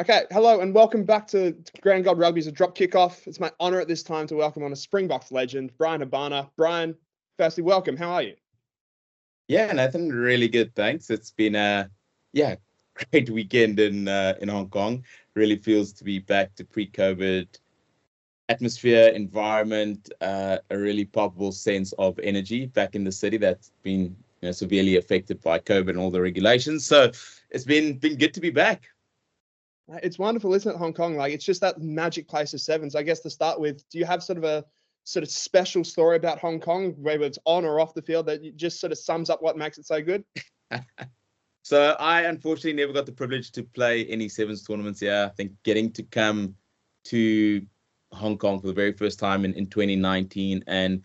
Okay, hello and welcome back to Green Gold Rugby's a drop kickoff. It's my honour at this time to welcome on a Springboks legend, Bryan Habana. Bryan, firstly, welcome. How are you? Yeah, Nathan, really good. Thanks. It's been a great weekend in Hong Kong. Really feels to be back to pre-COVID atmosphere, environment, a really palpable sense of energy back in the city that's been severely affected by COVID and all the regulations. So it's been good to be back. It's wonderful, isn't it, Hong Kong? Like, it's just that magic place of sevens. I guess to start with, do you have sort of a special story about Hong Kong, whether it's on or off the field, that just sort of sums up what makes it so good? So I unfortunately never got the privilege to play any sevens tournaments here. I think getting to come to Hong Kong for the very first time in 2019 and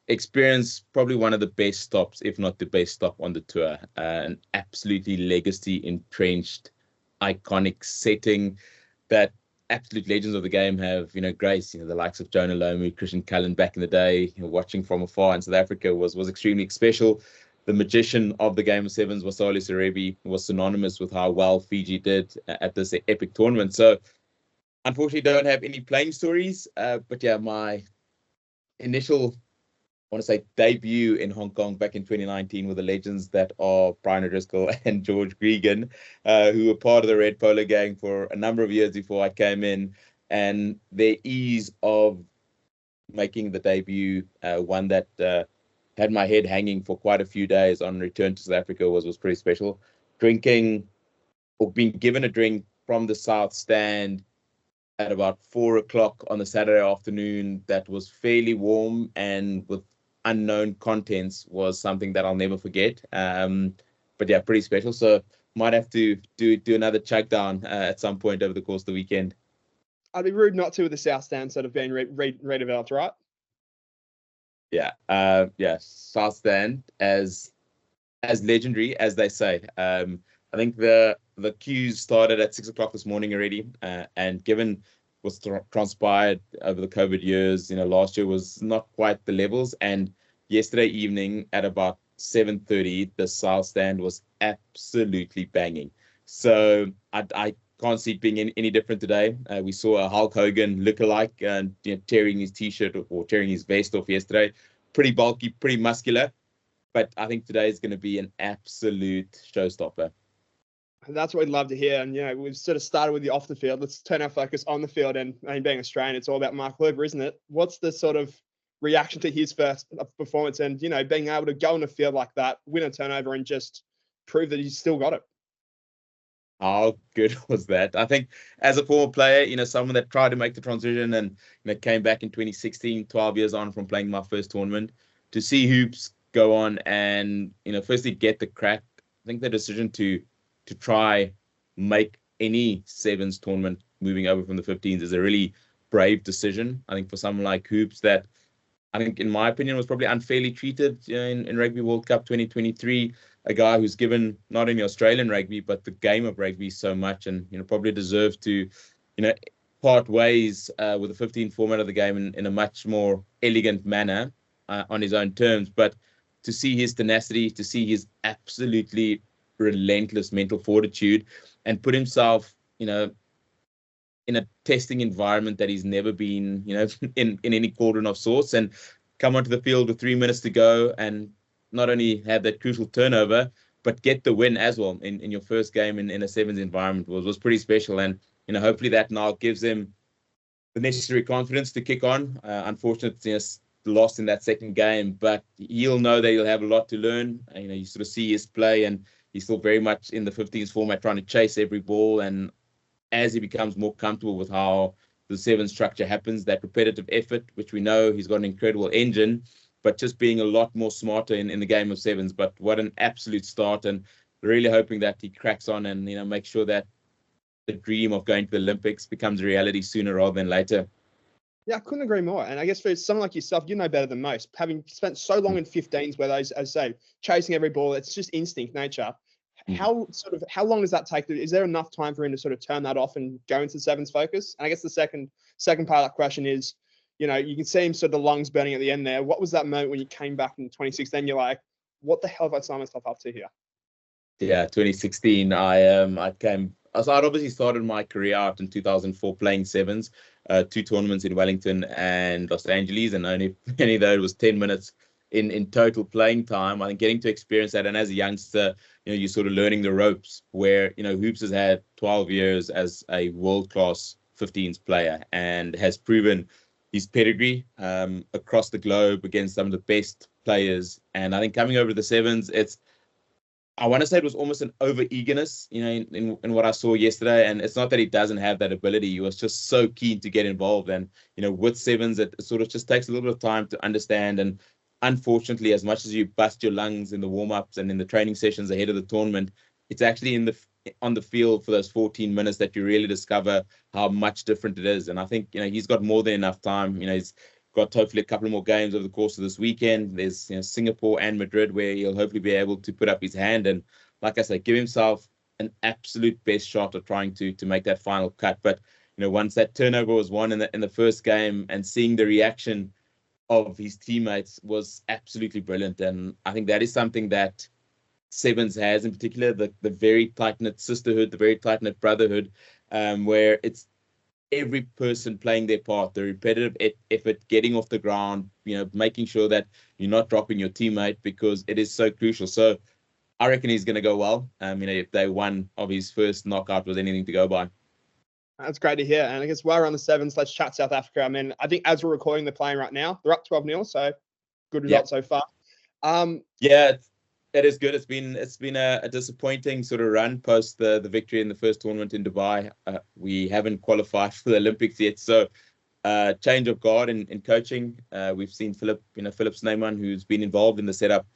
experience probably one of the best stops, if not the best stop on the tour. An absolutely legacy entrenched, iconic setting that absolute legends of the game have, graced, the likes of Jonah Lomu, Christian Cullen back in the day, watching from afar in South Africa was extremely special. The magician of the game of sevens, Wasali Serebi, was synonymous with how well Fiji did at this epic tournament. So unfortunately don't have any playing stories, but yeah, my initial, I want to say, debut in Hong Kong back in 2019 with the legends that are Brian O'Driscoll and George Gregan, who were part of the Red Polo gang for a number of years before I came in, and their ease of making the debut, one that had my head hanging for quite a few days on return to South Africa was pretty special. Drinking or being given a drink from the South Stand at about 4 o'clock on the Saturday afternoon that was fairly warm and with unknown contents was something that I'll never forget. But yeah, pretty special. So might have to do another chug down at some point over the course of the weekend. I'd be rude not to with the South Stand sort of being redeveloped, right? Yeah. South Stand as legendary as they say. I think the queues started at 6 o'clock this morning already, and given what's transpired over the COVID years, last year was not quite the levels, and yesterday evening at about 7:30, the South Stand was absolutely banging. So I can't see it being any different today. We saw a Hulk Hogan lookalike and tearing his t-shirt or tearing his vest off yesterday. Pretty bulky, pretty muscular, but I think today is going to be an absolute showstopper. That's what we'd love to hear. And, we've sort of started with the off the field. Let's turn our focus on the field. And being Australian, it's all about Mark Luber, isn't it? What's the sort of reaction to his first performance and, being able to go in a field like that, win a turnover and just prove that he's still got it? How good was that? I think as a former player, someone that tried to make the transition and came back in 2016, 12 years on from playing my first tournament, to see hoops go on and, firstly get the crack. I think the decision to try make any sevens tournament moving over from the 15s is a really brave decision. I think for someone like Hoops that I think, in my opinion, was probably unfairly treated in Rugby World Cup 2023, a guy who's given not only Australian rugby, but the game of rugby so much and, probably deserves to, part ways with the 15 format of the game in a much more elegant manner on his own terms. But to see his tenacity, to see his absolutely relentless mental fortitude and put himself, in a testing environment that he's never been, in any cauldron of sorts, and come onto the field with 3 minutes to go and not only have that crucial turnover, but get the win as well in your first game in a sevens environment was pretty special. And, hopefully that now gives him the necessary confidence to kick on. Unfortunately, lost in that second game, but he'll know that he'll have a lot to learn. You sort of see his play and he's still very much in the 15s format, trying to chase every ball. And as he becomes more comfortable with how the seven structure happens, that repetitive effort, which we know he's got an incredible engine, but just being a lot more smarter in the game of sevens. But what an absolute start, and really hoping that he cracks on and, make sure that the dream of going to the Olympics becomes a reality sooner rather than later. Yeah, I couldn't agree more. And I guess for someone like yourself, you know better than most, having spent so long in 15s where those, as I say, chasing every ball, it's just instinct nature. How long does that take? Is there enough time for him to sort of turn that off and go into sevens focus? And I guess the second part of that question is, you can see him sort of the lungs burning at the end there. What was that moment when you came back in 2016? You're like, what the hell have I signed myself up to here? Yeah, 2016. I came So I'd obviously started my career out in 2004 playing sevens, 2 tournaments in Wellington and Los Angeles, and only any though it was 10 minutes in total playing time. I think getting to experience that, and as a youngster, you're sort of learning the ropes. Where Hoops has had 12 years as a world-class 15s player and has proven his pedigree across the globe against some of the best players. And I think coming over to the sevens, I want to say it was almost an over eagerness, in what I saw yesterday. And it's not that he doesn't have that ability. He was just so keen to get involved. And, with sevens, it sort of just takes a little bit of time to understand. And unfortunately, as much as you bust your lungs in the warm-ups and in the training sessions ahead of the tournament, it's actually on the field for those 14 minutes that you really discover how much different it is. And I think, he's got more than enough time. He's got hopefully a couple more games over the course of this weekend. There's Singapore and Madrid where he'll hopefully be able to put up his hand and, like I say, give himself an absolute best shot at trying to make that final cut. But once that turnover was won in the first game, and seeing the reaction of his teammates was absolutely brilliant. And I think that is something that Sevens has, in particular, the very tight-knit sisterhood, the very tight-knit brotherhood, where it's every person playing their part, the repetitive effort, getting off the ground, making sure that you're not dropping your teammate, because it is so crucial. So I reckon he's going to go well. If day one of his first knockout was anything to go by. That's great to hear. And I guess while we're on the sevens, let's chat South Africa. I mean, I think as we're recording, they're playing right now. They're up 12-0, so good result so far. Yeah, it is good. It's been a disappointing sort of run post the victory in the first tournament in Dubai. We haven't qualified for the Olympics yet, so change of guard in coaching. We've seen Philip Snyman, who's been involved in the setup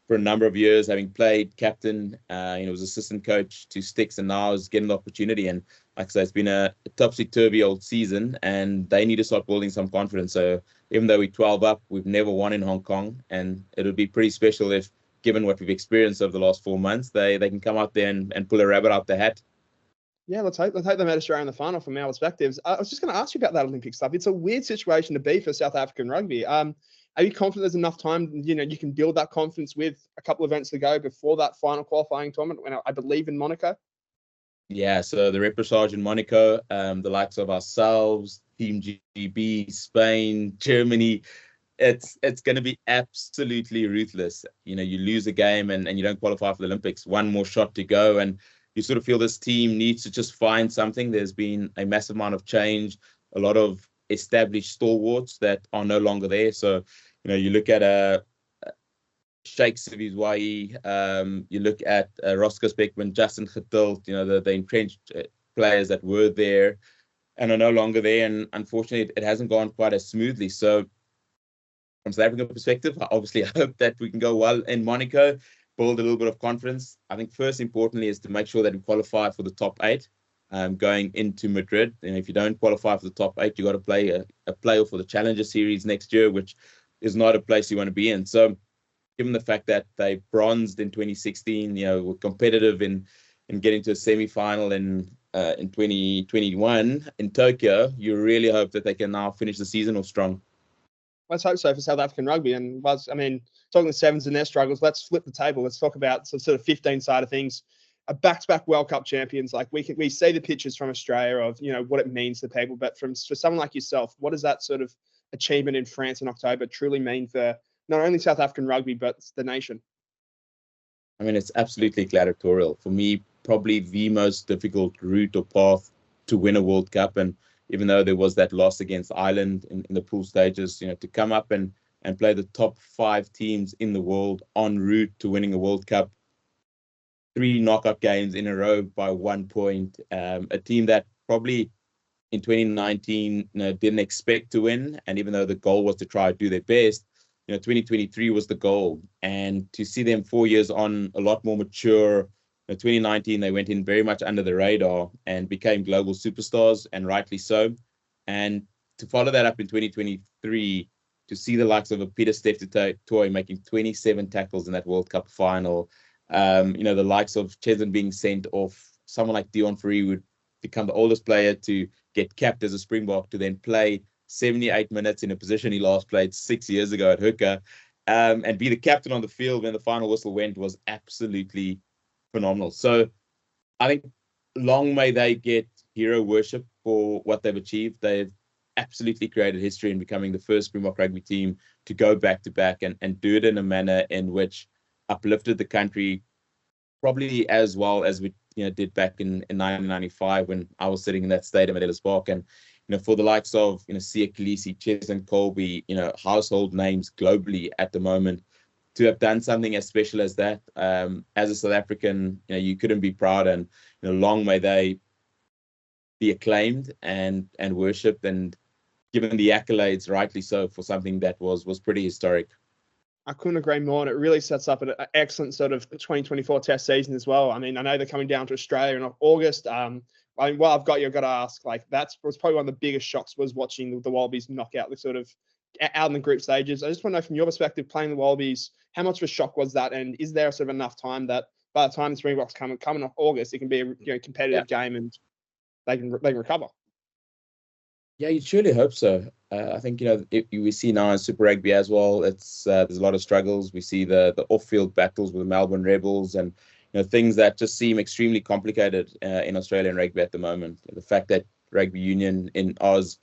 for a number of years, having played captain, was assistant coach to Sticks, and now is getting the opportunity. And like I say, it's been a topsy-turvy old season, and they need to start building some confidence. So even though we're 12 up, we've never won in Hong Kong, and it'll be pretty special if, given what we've experienced over the last 4 months, they can come out there and pull a rabbit out the hat. Yeah, let's hope they met Australia in the final from our perspectives. I was just going to ask you about that Olympic stuff. It's a weird situation to be for South African rugby. Are you confident there's enough time, you can build that confidence with a couple of events to go before that final qualifying tournament, when I believe in Monaco? Yeah, so the repertoire in Monaco, the likes of ourselves, Team GB, Spain, Germany, it's going to be absolutely ruthless. You lose a game and you don't qualify for the Olympics, one more shot to go, and you sort of feel this team needs to just find something. There's been a massive amount of change, a lot of established stalwarts that are no longer there. So, you look at Sheikh Sivizwai, you look at Roscoe Beckman, Justin Getilt, the entrenched players that were there and are no longer there. And unfortunately, it hasn't gone quite as smoothly. So from South African perspective, I obviously hope that we can go well in Monaco, build a little bit of confidence. I think first importantly is to make sure that we qualify for the top 8 going into Madrid. And if you don't qualify for the top 8, you got to play a playoff for the Challenger Series next year, which is not a place you want to be in. So given the fact that they bronzed in 2016, were competitive in getting to a semi-final in 2021 in Tokyo, you really hope that they can now finish the season off strong. Let's hope so for South African rugby. And talking the sevens and their struggles, let's flip the table. Let's talk about some sort of 15 side of things. A back-to-back World Cup champions. Like we see the pictures from Australia of what it means to people, but for someone like yourself, what does that sort of achievement in France in October truly mean for not only South African rugby but the nation? I mean, it's absolutely gladiatorial. For me, probably the most difficult route or path to win a World Cup. And even though there was that loss against Ireland in the pool stages, to come up and play the top 5 teams in the world en route to winning a World Cup, 3 knockout games in a row by 1 point, a team that probably in 2019 didn't expect to win. And even though the goal was to try to do their best, 2023 was the goal. And to see them 4 years on, a lot more mature. 2019, they went in very much under the radar and became global superstars, and rightly so. And to follow that up in 2023, to see the likes of a Peter Steph-Toy making 27 tackles in that World Cup final, the likes of Cheslin being sent off, someone like Dion Fourie would become the oldest player to get capped as a Springbok, to then play 78 minutes in a position he last played 6 years ago at hooker, and be the captain on the field when the final whistle went, was absolutely phenomenal. So I think long may they get hero worship for what they've achieved. They've absolutely created history in becoming the first Springbok rugby team to go back to back and do it in a manner in which uplifted the country probably as well as we did back in 1995 when I was sitting in that stadium at Ellis Park. And for the likes of Sia Khaleesi, Ches and Colby, household names globally at the moment, to have done something as special as that, as a South African, you couldn't be proud. And long may they be acclaimed and worshipped and given the accolades, rightly so, for something that was pretty historic. I couldn't agree more, and it really sets up an excellent sort of 2024 Test season as well. I mean, I know they're coming down to Australia in August. Well, I've got to ask, like, was probably one of the biggest shocks was watching the Wallabies knock out the sort of out in the group stages. I just want to know from your perspective, playing the Wallabies, how much of a shock was that, and is there sort of enough time that by the time the Springboks coming off August, it can be a competitive game and they can recover? Yeah, you surely hope so. I think we see now in Super Rugby as well. It's there's a lot of struggles. We see the off-field battles with the Melbourne Rebels and things that just seem extremely complicated in Australian rugby at the moment. The fact that rugby union in Oz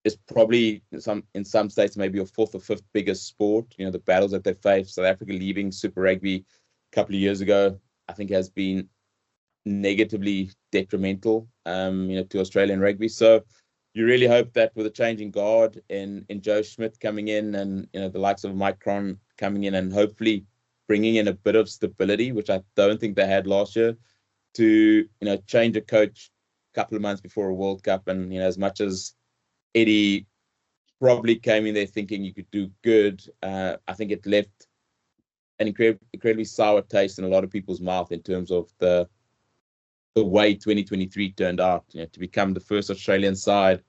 is probably in some states maybe a fourth or fifth biggest sport. The battles that they face, South Africa leaving Super Rugby a couple of years ago, I think has been negatively detrimental to Australian rugby. So you really hope that with a changing guard in Joe Schmidt coming in and the likes of Mike Cron coming in and hopefully bringing in a bit of stability, which I don't think they had last year, to change a coach a couple of months before a World Cup. And as much as Eddie probably came in there thinking you could do good, I think it left an incredibly sour taste in a lot of people's mouth in terms of the way 2023 turned out. To become the first Australian side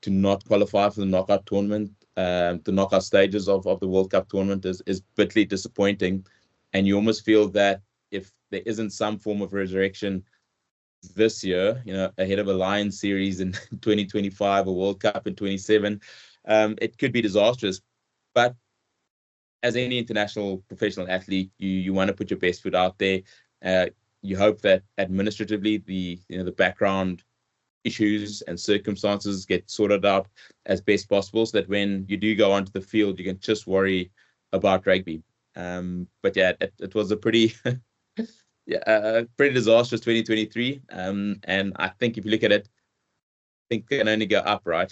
to not qualify for the knockout tournament, the knockout stages of the World Cup tournament is bitterly disappointing. And you almost feel that if there isn't some form of resurrection this year, ahead of a Lions series in 2025, a World Cup in 27, it could be disastrous. But as any international professional athlete, you want to put your best foot out there. You hope that administratively the background issues and circumstances get sorted out as best possible, so that when you do go onto the field, you can just worry about rugby. But yeah, it was a pretty pretty disastrous 2023. And I think if you look at it, I think it can only go up, right?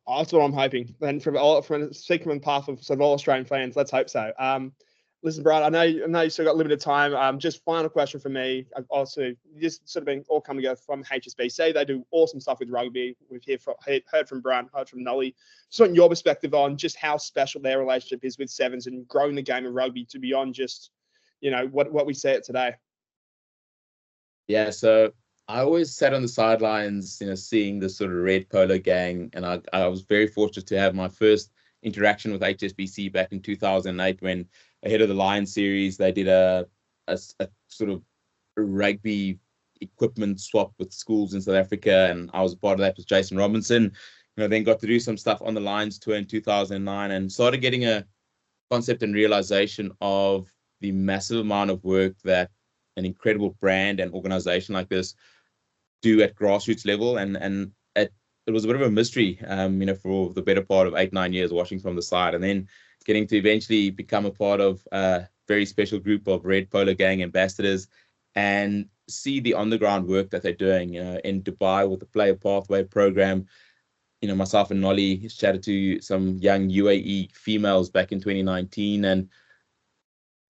Oh, that's what I'm hoping. And from the speaking path of sort of all Australian fans, let's hope so. Listen, Bryan, I know you still got limited time. Just final question for me. Also, just sort of been all coming together from HSBC. They do awesome stuff with rugby. We've heard from Bryan, heard from Nolly. Just on your perspective on just how special their relationship is with Sevens and growing the game of rugby to beyond just, what we see it today. Yeah, so I always sat on the sidelines, seeing the sort of red polo gang, and I was very fortunate to have my first interaction with HSBC back in 2008 when, ahead of the Lions series, they did a sort of rugby equipment swap with schools in South Africa, and I was a part of that with Jason Robinson. Then got to do some stuff on the Lions tour in 2009 and started getting a concept and realization of the massive amount of work that an incredible brand and organization like this do at grassroots level. And it was a bit of a mystery, for the better part of 8-9 years watching from the side, and then getting to eventually become a part of a very special group of Red Polo Gang ambassadors and see the on-the-ground work that they're doing, in Dubai with the Player Pathway program. Myself and Nolly chatted to some young UAE females back in 2019, and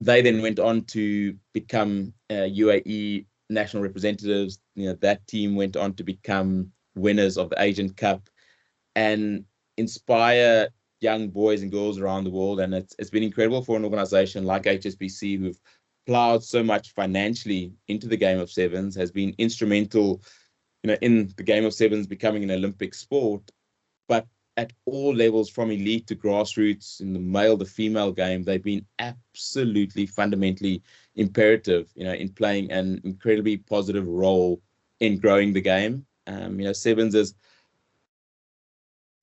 they then went on to become UAE national representatives. That team went on to become winners of the Asian Cup and inspire young boys and girls around the world. And it's been incredible for an organization like HSBC, who've plowed so much financially into the game of sevens, has been instrumental, in the game of sevens becoming an Olympic sport, but at all levels, from elite to grassroots, in the male, the female game, they've been absolutely fundamentally imperative, in playing an incredibly positive role in growing the game. Sevens is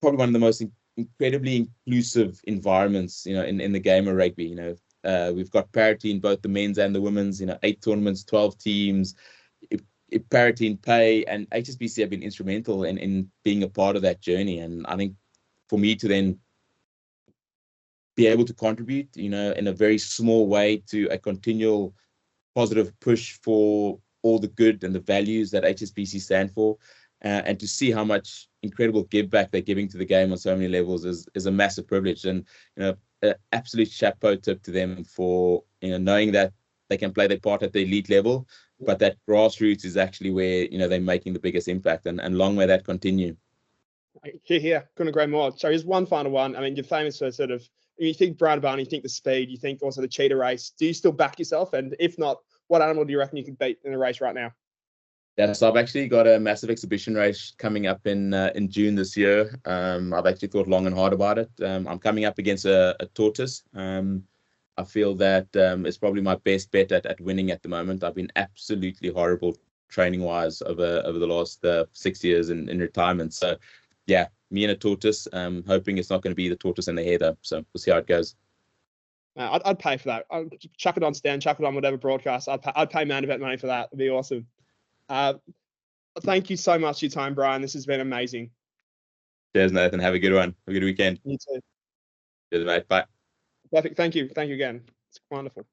probably one of the most incredibly inclusive environments, in the game of rugby. We've got parity in both the men's and the women's, 8 tournaments, 12 teams. parity in pay, and HSBC have been instrumental in being a part of that journey. And I think for me to then be able to contribute, in a very small way to a continual positive push for all the good and the values that HSBC stand for, and to see how much incredible give back they're giving to the game on so many levels is a massive privilege. And an absolute chapeau tip to them for knowing that they can play their part at the elite level, but that grassroots is actually where they're making the biggest impact, and long may that continue. Here, couldn't agree more. So here's one final one. I mean, you're famous for sort of, you think Bryan Habana, you think the speed, you think also the cheetah race. Do you still back yourself? And if not, what animal do you reckon you could beat in a race right now? Yeah, so I've actually got a massive exhibition race coming up in June this year. I've actually thought long and hard about it. I'm coming up against a tortoise. I feel that it's probably my best bet at winning at the moment. I've been absolutely horrible training-wise over the last 6 years in retirement. So, yeah, me and a tortoise. Hoping it's not going to be the tortoise and the hare, though. So we'll see how it goes. I'd pay for that. I'd chuck it on Stan, chuck it on whatever broadcast. I'd pay Man Event money for that. It'd be awesome. Thank you so much for your time, Bryan. This has been amazing. Cheers, Nathan. Have a good one. Have a good weekend. You too. Cheers, mate. Bye. Perfect. Thank you. Thank you again. It's wonderful.